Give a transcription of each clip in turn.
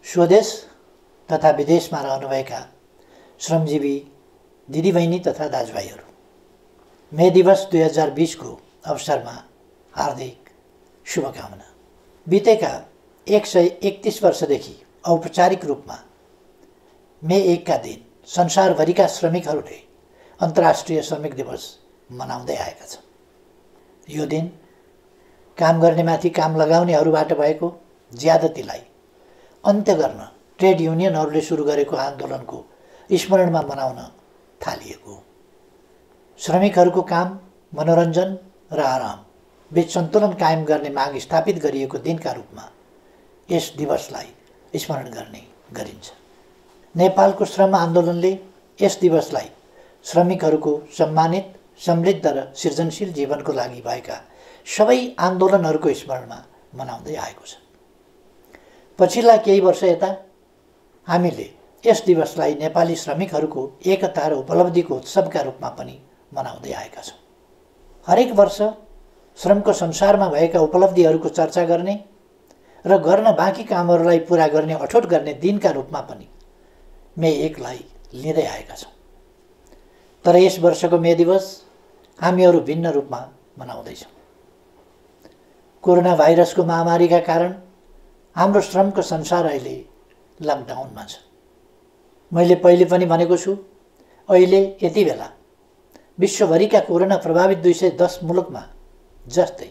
स्वदेश तथा विदेशमा रहनुभएका श्रमजीवी दिदीबहिनी तथा दाजुभाइहरू, मे दिवस 2020 को अवसरमा हार्दिक शुभकामना। बितेका 131 वर्षदेखि औपचारिक रूपमा मे 1 का दिन संसारभरिका श्रमिकहरूले अन्तर्राष्ट्रिय श्रमिक दिवस मनाउँदै आएका छन्। यो दिन काम गर्नेमाथि काम लगाउनेहरूबाट भएको ज्यादतीलाई अन्त्य गर्न ट्रेड युनियनहरूले सुरु गरेको आन्दोलनको स्मरणमा मनाउन थालिएको हो। श्रमिकहरूको काम, मनोरञ्जन र आराम बीच सन्तुलन कायम गर्ने माग स्थापित गरिएको दिनका रूपमा यस दिवसलाई स्मरण गर्ने गरिन्छ। नेपालको श्रम आन्दोलनले यस दिवसलाई श्रमिकहरूको सम्मानित, समृद्ध र सृजनशील जीवनको लागि भएका सबै आन्दोलनहरूको स्मरणमा मनाउँदै आएको छ। पछिल्ला केही वर्ष यता हामीले यस दिवसलाई नेपाली श्रमिकहरूको एकता र उपलब्धिको उत्सवका रूपमा पनि मनाउँदै आएका छौँ। हरेक वर्ष श्रमको संसारमा भएका उपलब्धिहरूको चर्चा गर्ने र गर्न बाँकी कामहरूलाई पुरा गर्ने अठोट गर्ने दिनका रूपमा पनि मे 1 लाई लिँदै आएका छौँ। तर यस वर्षको मे दिवस हामीहरू भिन्न रूपमा मनाउँदैछौँ। कोरोना भाइरसको महामारीका कारण हाम्रो श्रमको संसार अहिले लकडाउनमा छ। मैले पहिले पनि भनेको छु, अहिले यति बेला विश्वभरिका कोरोना प्रभावित 210 मुलुकमा जस्तै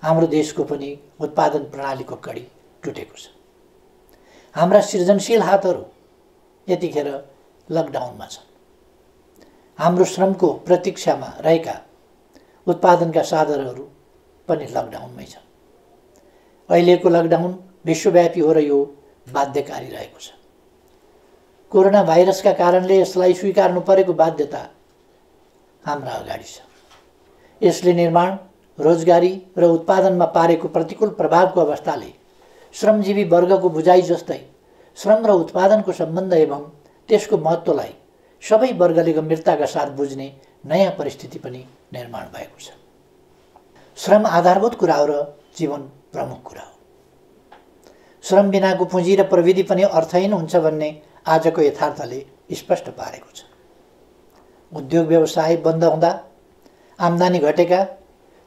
हाम्रो देशको पनि उत्पादन प्रणालीको कडी टुटेको छ। हाम्रा सृजनशील हातहरू यतिखेर लकडाउनमा छन्। हाम्रो श्रमको प्रतीक्षामा रहेका उत्पादनका साधनहरू पनि लकडाउनमै छन्। अहिलेको लकडाउन विश्वव्यापी हो र यो बाध्यकारी रहेको छ। कोरोना भाइरसका कारणले यसलाई स्वीकार्नु परेको बाध्यता हाम्रा अगाडि छ। यसले निर्माण, रोजगारी र उत्पादनमा पारेको प्रतिकूल प्रभावको अवस्थाले श्रमजीवी वर्गको बुझाइ जस्तै श्रम र उत्पादनको सम्बन्ध एवं त्यसको महत्त्वलाई सबै वर्गले गम्भीरताका साथ बुझ्ने नयाँ परिस्थिति पनि निर्माण भएको छ। श्रम आधारभूत कुरा हो र जीवन प्रमुख कुरा हो। श्रम बिनाको पुँजी र प्रविधि पनि अर्थहीन हुन्छ भन्ने आजको यथार्थले स्पष्ट पारेको छ। उद्योग व्यवसाय बन्द हुँदा आम्दानी घटेका,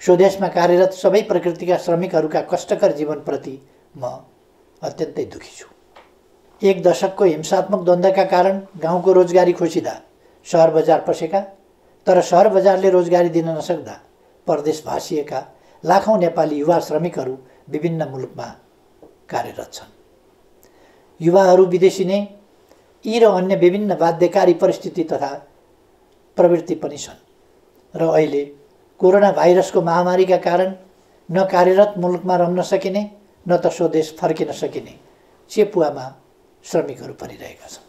स्वदेशमा कार्यरत सबै प्रकृतिका श्रमिकहरूका कष्टकर जीवनप्रति म अत्यन्तै दुखी छु। 1 दशकको हिंसात्मक द्वन्द्वका कारण गाउँको रोजगारी खोसिँदा सहर बजार पसेका, तर सहर बजारले रोजगारी दिन नसक्दा परदेश भासिएका लाखौँ नेपाली युवा श्रमिकहरू विभिन्न मुलुकमा कार्यरत छन्। युवाहरू विदेशिने यी र अन्य विभिन्न बाध्यकारी परिस्थिति तथा प्रवृत्ति पनि छन् र अहिले कोरोना भाइरसको महामारीका कारण न कार्यरत मुलुकमा रहन सकिने न त स्वदेश फर्किन सकिने चेपुवामा श्रमिकहरू परिरहेका छन्।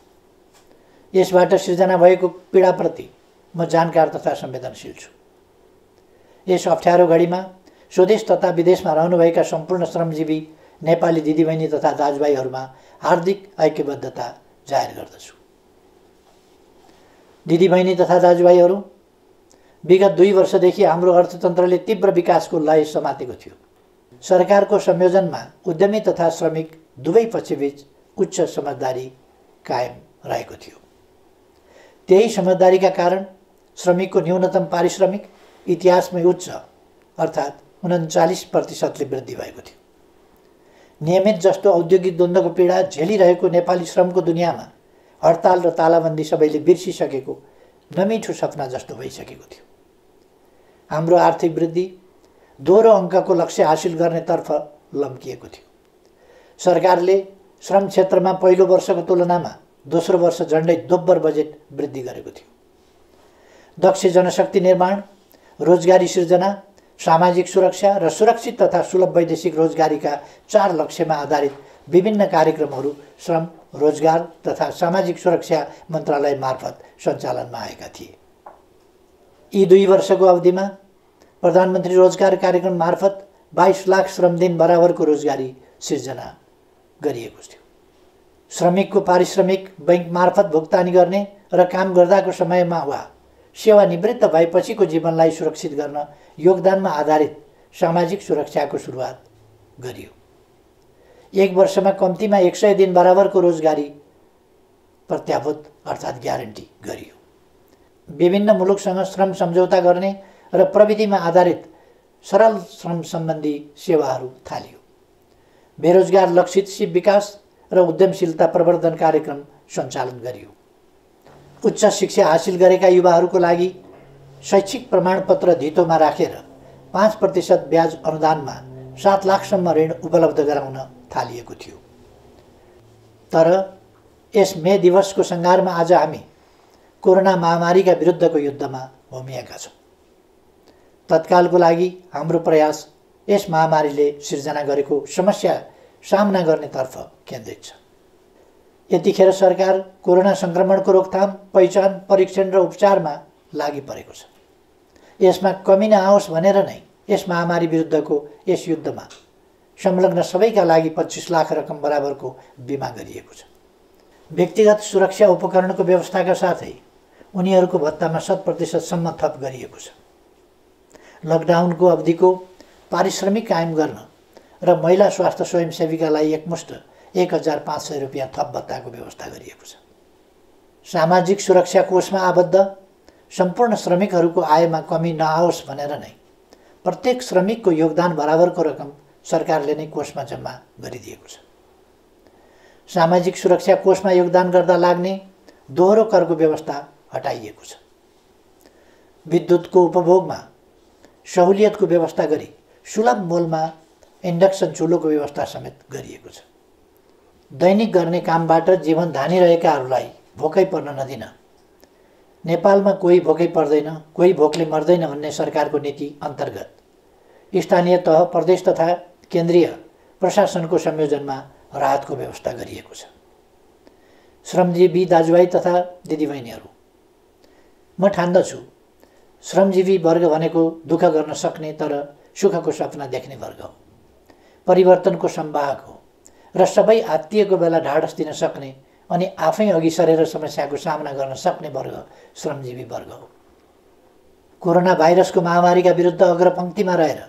यसबाट सिर्जना भएको पीडाप्रति म जानकार तथा संवेदनशील छु। यस अप्ठ्यारो घडीमा स्वदेश तथा विदेशमा रहनुभएका सम्पूर्ण श्रमजीवी नेपाली दिदीबहिनी तथा दाजुभाइहरूमा हार्दिक ऐक्यबद्धता जाहेर गर्दछु। दिदीबहिनी तथा दाजुभाइहरू, विगत 2 वर्षदेखि हाम्रो अर्थतन्त्रले तीव्र विकासको लय समातेको थियो। सरकारको संयोजनमा उद्यमी तथा श्रमिक दुवै पक्षबीच उच्च समझदारी कायम रहेको थियो। त्यही समझदारीका कारण श्रमिकको न्यूनतम पारिश्रमिक इतिहासमै उच्च अर्थात् 39% वृद्धि भएको थियो। नियमित जस्तो औद्योगिक द्वन्द्वको पीडा झेलिरहेको नेपाली श्रमको दुनियाँमा हडताल र तालाबन्दी सबैले बिर्सिसकेको नमिठो सपना जस्तो भइसकेको थियो। हाम्रो आर्थिक वृद्धि दोहोरो अङ्कको लक्ष्य हासिल गर्नेतर्फ लम्किएको थियो। सरकारले श्रम क्षेत्रमा पहिलो वर्षको तुलनामा दोस्रो वर्ष झन्डै दोब्बर बजेट वृद्धि गरेको थियो। दक्ष जनशक्ति निर्माण, रोजगारी सृजना, सामाजिक सुरक्षा र सुरक्षित तथा सुलभ वैदेशिक रोजगारीका 4 लक्ष्यमा आधारित विभिन्न कार्यक्रमहरू श्रम, रोजगार तथा सामाजिक सुरक्षा मन्त्रालय मार्फत सञ्चालनमा आएका थिए। यी 2 वर्षको अवधिमा प्रधानमन्त्री रोजगार कार्यक्रम मार्फत 22 लाख श्रमदिन बराबरको रोजगारी सिर्जना गरिएको थियो। श्रमिकको पारिश्रमिक बैंक मार्फत भुक्तानी गर्ने र काम गर्दाको समयमा वा सेवानिवृत्त भएपछिको जीवनलाई सुरक्षित गर्न योगदानमा आधारित सामाजिक सुरक्षाको सुरुवात गरियो। 1 वर्षमा कम्तीमा 100 दिन बराबरको रोजगारी प्रत्याभूत अर्थात् ग्यारेन्टी गरियो। विभिन्न मुलुकसँग श्रम सम्झौता गर्ने र प्रविधिमा आधारित सरल श्रम सम्बन्धी सेवाहरू थालियो। बेरोजगार लक्षित सिप विकास र उद्यमशीलता प्रवर्धन कार्यक्रम सञ्चालन गरियो। उच्च शिक्षा हासिल गरेका युवाहरूको लागि शैक्षिक प्रमाणपत्र धितोमा राखेर 5% ब्याज अनुदानमा 7 लाखसम्म ऋण उपलब्ध गराउन थालिएको थियो। तर यस मे दिवसको सङ्घारमा आज हामी कोरोना महामारीका विरुद्धको युद्धमा होमिएका छौँ। तत्कालको लागि हाम्रो प्रयास यस महामारीले सिर्जना गरेको समस्या सामना गर्नेतर्फ केन्द्रित छ। यतिखेर सरकार कोरोना सङ्क्रमणको रोकथाम, पहिचान, परीक्षण र उपचारमा लागि परेको छ। यसमा कमी नआओस् भनेर नै यस महामारी विरुद्धको यस युद्धमा संलग्न सबैका लागि 25 लाख रकम बराबरको बिमा गरिएको छ। व्यक्तिगत सुरक्षा उपकरणको व्यवस्थाका साथै उनीहरूको भत्तामा 100% सम्म थप गरिएको छ। लकडाउनको अवधिको पारिश्रमिक कायम गर्न र महिला स्वास्थ्य स्वयंसेविकालाई एकमुष्ट 1500 रुपियाँ थप भत्ताको व्यवस्था गरिएको छ। सामाजिक सुरक्षा कोषमा आबद्ध सम्पूर्ण श्रमिकहरूको आयमा कमी नआओस् भनेर नै प्रत्येक श्रमिकको योगदान बराबरको रकम सरकारले नै कोषमा जम्मा गरिदिएको छ। सामाजिक सुरक्षा कोषमा योगदान गर्दा लाग्ने दोहोरो करको व्यवस्था हटाइएको छ। विद्युतको उपभोगमा सहुलियतको व्यवस्था गरी सुलभ मूल्यमा इन्डक्सन चुलोको व्यवस्था समेत गरिएको छ। दैनिक गर्ने कामबाट जीवन धानिरहेकाहरूलाई भोकै पर्न नदिन, नेपालमा कोही भोकै पर्दैन, कोही भोकले मर्दैन भन्ने सरकारको नीति अन्तर्गत स्थानीय तह, प्रदेश तथा केन्द्रीय प्रशासनको संयोजनमा राहतको व्यवस्था गरिएको छ। श्रमजीवी दाजुभाइ तथा दिदीबहिनीहरू, म ठान्दछु श्रमजीवी वर्ग भनेको दुःख गर्न सक्ने तर सुखको सपना देख्ने वर्ग हो, परिवर्तनको संवाहक हो र सबै आत्तिएको बेला ढाडस दिन सक्ने अनि आफै अघि सरेर समस्याको सामना गर्न सक्ने वर्ग श्रमजीवी वर्ग हो। कोरोना भाइरसको महामारीका विरुद्ध अग्रपङ्क्तिमा रहेर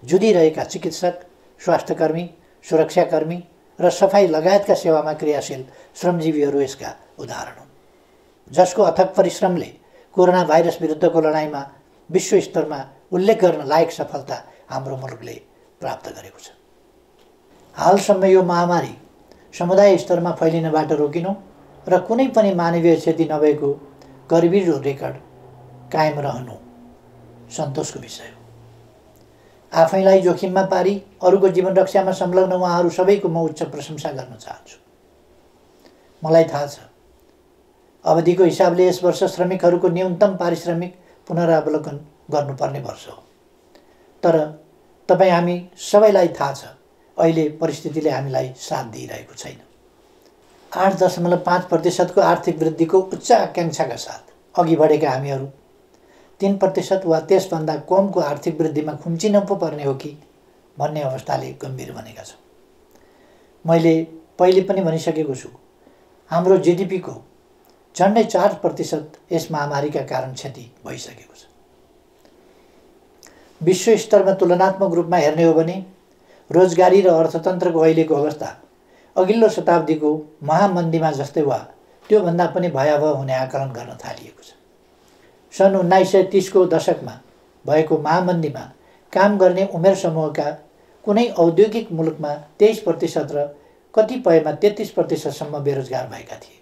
जुधिरहेका चिकित्सक, स्वास्थ्यकर्मी, सुरक्षाकर्मी र सफाई लगायतका सेवामा क्रियाशील श्रमजीवीहरू यसका उदाहरण हुन्, जसको अथक परिश्रमले कोरोना भाइरस विरुद्धको लडाइँमा विश्व स्तरमा उल्लेख गर्न लायक सफलता हाम्रो मुलुकले प्राप्त गरेको छ। हालसम्म यो महामारी समुदाय स्तरमा फैलिनबाट रोकिनु र कुनै पनि मानवीय क्षति नभएको गरिबीको रेकर्ड कायम रहनु सन्तोषको विषय हो। आफैलाई जोखिममा पारी अरूको जीवन रक्षामा संलग्न उहाँहरू सबैको म उच्च प्रशंसा गर्न चाहन्छु। मलाई थाहा छ अवधिको हिसाबले यस वर्ष श्रमिकहरूको न्यूनतम पारिश्रमिक पुनरावलोकन गर्नुपर्ने वर्ष हो। तर तपाईँ हामी सबैलाई थाहा छ अहिले परिस्थितिले हामीलाई साथ दिइरहेको छैन। 8.5% आर्थिक वृद्धिको उच्च आकाङ्क्षाका साथ अघि बढेका हामीहरू 3% वा त्यसभन्दा कमको आर्थिक वृद्धिमा खुम्चिन पो पर्ने हो कि भन्ने अवस्थाले गम्भीर बनेका छौँ। मैले पहिले पनि भनिसकेको छु, हाम्रो जिडिपीको झन्डै 4% यस महामारीका कारण क्षति भइसकेको छ। विश्व स्तरमा तुलनात्मक रूपमा हेर्ने हो भने रोजगारी र अर्थतन्त्रको अहिलेको अवस्था अघिल्लो शताब्दीको महामन्दीमा जस्तै वा त्योभन्दा पनि भयावह हुने आकलन गर्न थालिएको छ। सन् 1930 को दशकमा भएको महामन्दीमा काम गर्ने उमेर समूहका कुनै औद्योगिक मुलुकमा 23% र कतिपयमा 33% सम्म बेरोजगार भएका थिए।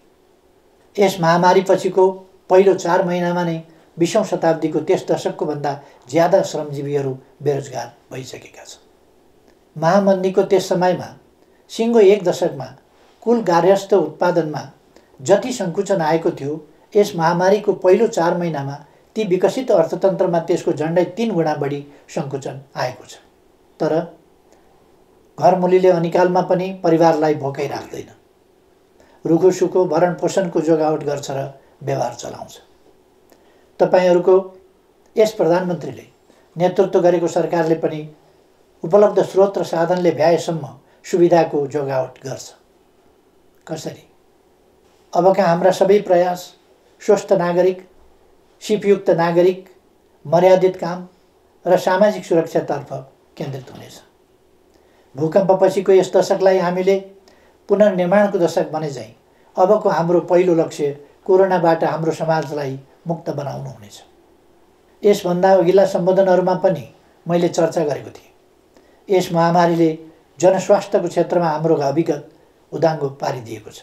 यस महामारी पछिको पहिलो 4 महिनामा नै 20औं शताब्दीको त्यस दशकको भन्दा ज्यादा श्रमजीवीहरू बेरोजगार भइसकेका छन्। महामन्दीको त्यस समयमा सिङ्गो 1 दशकमा कुल गार्हस्थ्य उत्पादनमा जति सङ्कुचन आएको थियो, यस महामारीको पहिलो 4 महिनामा ती विकसित अर्थतन्त्रमा त्यसको झन्डै 3 गुणा बढी सङ्कुचन आएको छ। तर घरमुलीले अनिकालमा पनि परिवारलाई भोकै राख्दैन, रुखोसुखो भरण पोषणको जोगावट गर्छ र व्यवहार चलाउँछ। तपाईँहरूको यस प्रधानमन्त्रीले नेतृत्व गरेको सरकारले पनि उपलब्ध स्रोत र साधनले भ्याएसम्म सुविधाको जोगावट गर्छ। कसरी? अबका हाम्रा सबै प्रयास स्वस्थ नागरिक, सिपयुक्त नागरिक, मर्यादित काम र सामाजिक सुरक्षातर्फ केन्द्रित हुनेछ। भूकम्पपछिको यस दशकलाई हामीले पुनर्निर्माणको दशक बने झैँ अबको हाम्रो पहिलो लक्ष्य कोरोनाबाट हाम्रो समाजलाई मुक्त बनाउनु हुनेछ। यसभन्दा अघिल्ला सम्बोधनहरूमा पनि मैले चर्चा गरेको थिएँ। यस महामारीले जनस्वास्थ्यको क्षेत्रमा हाम्रो अभिगत उदाङ्गो पारिदिएको छ।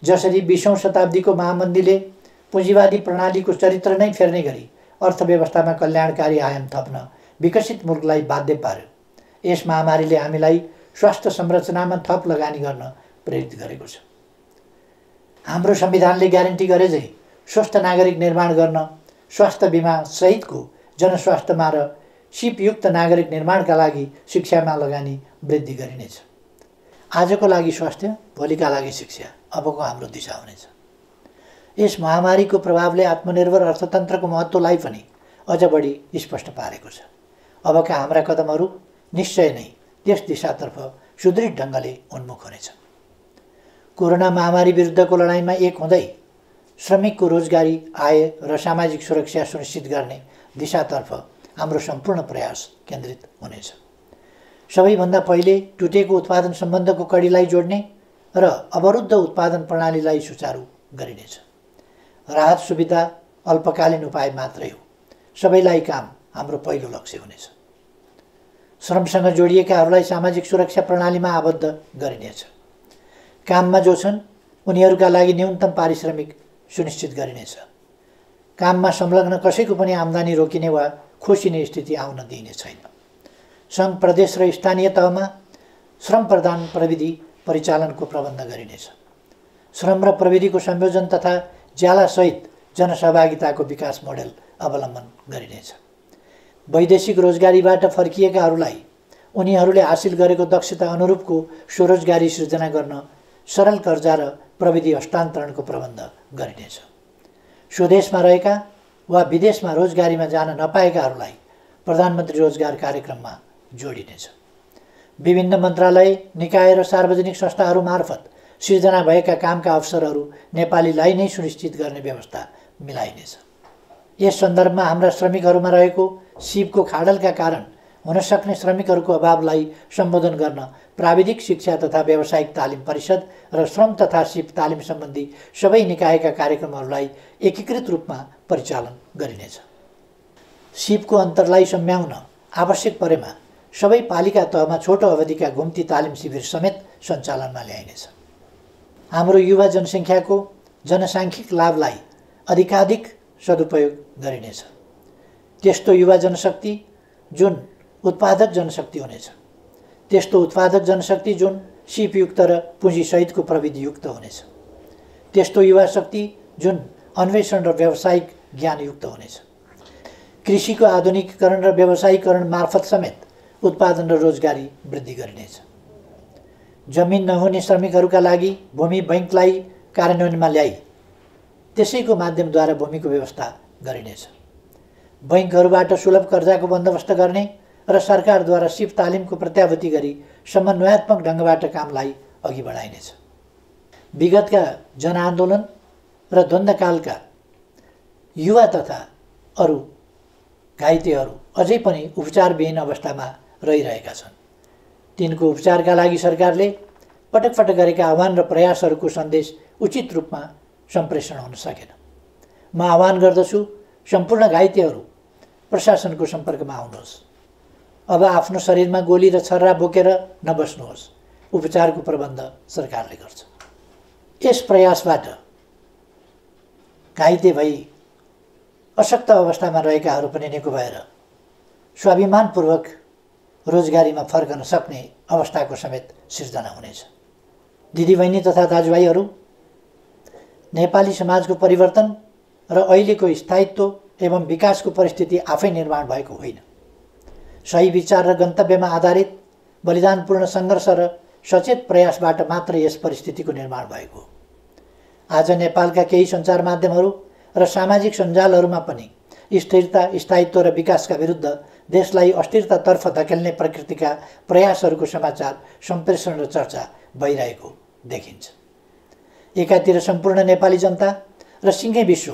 जसरी 20औं शताब्दीको महामन्दीले पुँजीवादी प्रणालीको चरित्र नै फेर्ने गरी अर्थव्यवस्थामा कल्याणकारी आयाम थप्न विकसित मुलुकलाई बाध्य पार्यो, यस महामारीले हामीलाई स्वास्थ्य संरचनामा थप लगानी गर्न प्रेरित गरेको छ। हाम्रो संविधानले ग्यारेन्टी गरे झै स्वस्थ नागरिक निर्माण गर्न स्वास्थ्य बिमा सहितको जनस्वास्थ्यमा र सिपयुक्त नागरिक निर्माणका लागि शिक्षामा लगानी वृद्धि गरिनेछ। आजको लागि स्वास्थ्य, भोलिका लागि शिक्षा अबको हाम्रो दिशा हुनेछ। यस महामारीको प्रभावले आत्मनिर्भर अर्थतन्त्रको महत्त्वलाई पनि अझ बढी स्पष्ट पारेको छ। अबका हाम्रा कदमहरू निश्चय नै त्यस दिशातर्फ सुदृढ ढङ्गले उन्मुख हुनेछ। कोरोना महामारी विरुद्धको लडाइँमा एक हुँदै श्रमिकको रोजगारी, आय र सामाजिक सुरक्षा सुनिश्चित गर्ने दिशातर्फ हाम्रो सम्पूर्ण प्रयास केन्द्रित हुनेछ। सबैभन्दा पहिले टुटेको उत्पादन सम्बन्धको कडीलाई जोड्ने र अवरुद्ध उत्पादन प्रणालीलाई सुचारू गरिनेछ। राहत सुविधा अल्पकालीन उपाय मात्रै हो, सबैलाई काम हाम्रो पहिलो लक्ष्य हुनेछ। श्रमसँग जोडिएकाहरूलाई सामाजिक सुरक्षा प्रणालीमा आबद्ध गरिनेछ। काममा जो छन् उनीहरूका लागि न्यूनतम पारिश्रमिक सुनिश्चित गरिनेछ। काममा संलग्न कसैको पनि आम्दानी रोकिने वा खोसिने स्थिति आउन दिइने छैन। सङ्घ, प्रदेश र स्थानीय तहमा श्रम प्रदान प्रविधि परिचालनको प्रबन्ध गरिनेछ। श्रम र प्रविधिको संयोजन तथा ज्यालासहित जनसहभागिताको विकास मोडेल अवलम्बन गरिनेछ। वैदेशिक रोजगारीबाट फर्किएकाहरूलाई उनीहरूले हासिल गरेको दक्षता अनुरूपको स्वरोजगारी सृजना गर्न सरल कर्जा र प्रविधि हस्तान्तरणको प्रबन्ध गरिनेछ। स्वदेशमा रहेका वा विदेशमा रोजगारीमा जान नपाएकाहरूलाई प्रधानमन्त्री रोजगार कार्यक्रममा जोडिनेछ। विभिन्न मन्त्रालय, निकाय र सार्वजनिक संस्थाहरू मार्फत सिर्जना भएका कामका अवसरहरू नेपालीलाई नै सुनिश्चित गर्ने व्यवस्था मिलाइनेछ। यस सन्दर्भमा हाम्रा श्रमिकहरूमा रहेको सिपको खाडलका कारण हुन सक्ने श्रमिकहरूको अभावलाई सम्बोधन गर्न प्राविधिक शिक्षा तथा व्यावसायिक तालिम परिषद र श्रम तथा सिप तालिम सम्बन्धी सबै निकायका कार्यक्रमहरूलाई एकीकृत रूपमा परिचालन गरिनेछ। सिपको अन्तरलाई सम्झाउन आवश्यक परेमा सबै पालिका तहमा छोटो अवधिका घुम्ती तालिम शिविर समेत सञ्चालनमा ल्याइनेछ। हाम्रो युवा जनसङ्ख्याको जनसाङ्ख्यिक लाभलाई अधिकाधिक सदुपयोग गरिनेछ। त्यस्तो युवा जनशक्ति जुन उत्पादक जनशक्ति हुनेछ, त्यस्तो उत्पादक जनशक्ति जुन सिपयुक्त र पुँजीसहितको प्रविधियुक्त हुनेछ, त्यस्तो युवा शक्ति जुन अन्वेषण र व्यावसायिक ज्ञानयुक्त हुनेछ। कृषिको आधुनिकीकरण र व्यावसायीकरण मार्फत समेत उत्पादन र रोजगारी वृद्धि गरिनेछ। जमिन नहुने श्रमिकहरूका लागि भूमि बैङ्कलाई कार्यान्वयनमा ल्याई त्यसैको माध्यमद्वारा भूमिको व्यवस्था गरिनेछ। बैङ्कहरूबाट सुलभ कर्जाको बन्दोबस्त गर्ने र सरकारद्वारा सिप तालिमको प्रत्याभूति गरी समन्वयात्मक ढङ्गबाट कामलाई अघि बढाइनेछ। विगतका जनआन्दोलन र द्वन्द्वकालका युवा तथा अरू घाइतेहरू अझै पनि उपचारविहीन अवस्थामा रहिरहेका छन्। तिनको उपचारका लागि सरकारले पटक पटक गरेका आह्वान र प्रयासहरूको सन्देश उचित रूपमा सम्प्रेषण हुन सकेन। म आह्वान गर्दछु सम्पूर्ण घाइतेहरू प्रशासनको सम्पर्कमा आउनुहोस्। अब आफ्नो शरीरमा गोली र छर्रा बोकेर नबस्नुहोस्। उपचारको प्रबन्ध सरकारले गर्छ। यस प्रयासबाट घाइते भई अशक्त अवस्थामा रहेकाहरू पनि निको भएर स्वाभिमानपूर्वक रोजगारीमा फर्कन सक्ने अवस्थाको समेत सिर्जना हुनेछ। दिदीबहिनी तथा दाजुभाइहरू, नेपाली समाजको परिवर्तन र अहिलेको स्थायित्व एवं विकासको परिस्थिति आफै निर्माण भएको होइन। सही विचार र गन्तव्यमा आधारित बलिदानपूर्ण सङ्घर्ष र सचेत प्रयासबाट मात्र यस परिस्थितिको निर्माण भएको हो। आज नेपालका केही सञ्चार माध्यमहरू र सामाजिक सञ्जालहरूमा पनि स्थिरता, स्थायित्व र विकासका विरुद्ध देशलाई अस्थिरतातर्फ धकेल्ने प्रकृतिका प्रयासहरूको समाचार सम्प्रेषण र चर्चा भइरहेको देखिन्छ। एकातिर सम्पूर्ण नेपाली जनता र सिङ्गै विश्व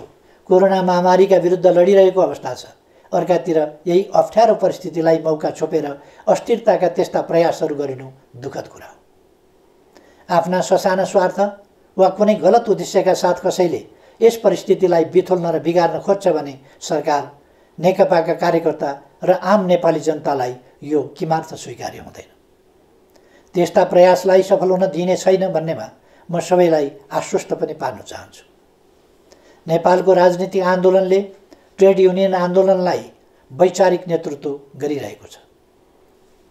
कोरोना महामारीका विरुद्ध लडिरहेको अवस्था छ, अर्कातिर यही अप्ठ्यारो परिस्थितिलाई मौका छोपेर अस्थिरताका त्यस्ता प्रयासहरू गरिनु दुःखद कुरा हो। आफ्ना ससाना स्वार्थ वा कुनै गलत उद्देश्यका साथ कसैले यस परिस्थितिलाई बिथोल्न र बिगार्न खोज्छ भने सरकार, नेकपाका कार्यकर्ता र आम नेपाली जनतालाई यो किमार्थ स्वीकार्य हुँदैन। त्यस्ता प्रयासलाई सफल हुन दिइने छैन भन्नेमा म सबैलाई आश्वस्त पनि पार्न चाहन्छु। नेपालको राजनीतिक आन्दोलनले ट्रेड युनियन आन्दोलनलाई वैचारिक नेतृत्व गरिरहेको छ,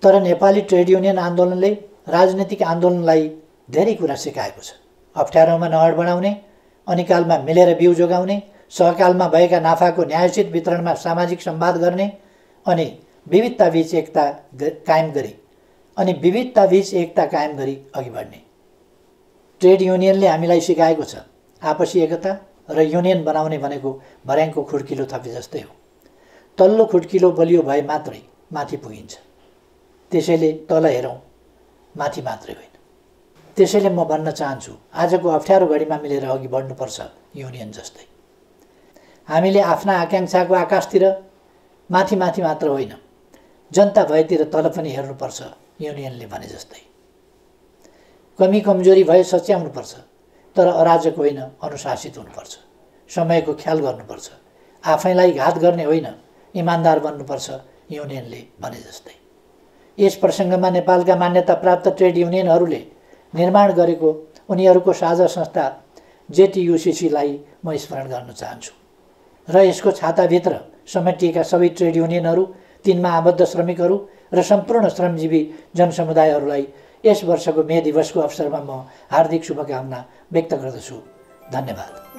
तर नेपाली ट्रेड युनियन आन्दोलनले राजनीतिक आन्दोलनलाई धेरै कुरा सिकाएको छ। अप्ठ्यारोमा नहड बढाउने, अनिकालमा मिलेर बिउ जोगाउने, सहकालमा भएका नाफाको न्यायोचित वितरणमा सामाजिक संवाद गर्ने अनि विविधताबीच एकता कायम गरी अघि बढ्ने। ट्रेड युनियनले हामीलाई सिकाएको छ आपसी एकता र युनियन बनाउने भनेको भर्याङको खुड्किलो थपे जस्तै हो। तल्लो खुड्किलो बलियो भए मात्रै माथि पुगिन्छ। त्यसैले तल हेरौँ, माथि मात्रै होइन। त्यसैले म भन्न चाहन्छु, आजको अप्ठ्यारो घडीमा मिलेर अघि बढ्नुपर्छ युनियन जस्तै। हामीले आफ्ना आकाङ्क्षाको आकाशतिर माथि मात्र होइन, जनता भएतिर तल पनि हेर्नुपर्छ युनियनले भने जस्तै। कमी कमजोरी भए सच्याउनुपर्छ, तर अराजक होइन, अनुशासित हुनुपर्छ। समयको ख्याल गर्नुपर्छ, आफैलाई घात गर्ने होइन, इमान्दार बन्नुपर्छ युनियनले भने जस्तै। यस प्रसङ्गमा नेपालका मान्यता प्राप्त ट्रेड युनियनहरूले निर्माण गरेको उनीहरूको साझा संस्था जेटियुसीलाई म स्मरण गर्न चाहन्छु र यसको छाताभित्र समेटिएका सबै ट्रेड युनियनहरू, तिनमा आबद्ध श्रमिकहरू र सम्पूर्ण श्रमजीवी जनसमुदायहरूलाई यस वर्षको मे दिवसको अवसरमा म हार्दिक शुभकामना व्यक्त गर्दछु। धन्यवाद।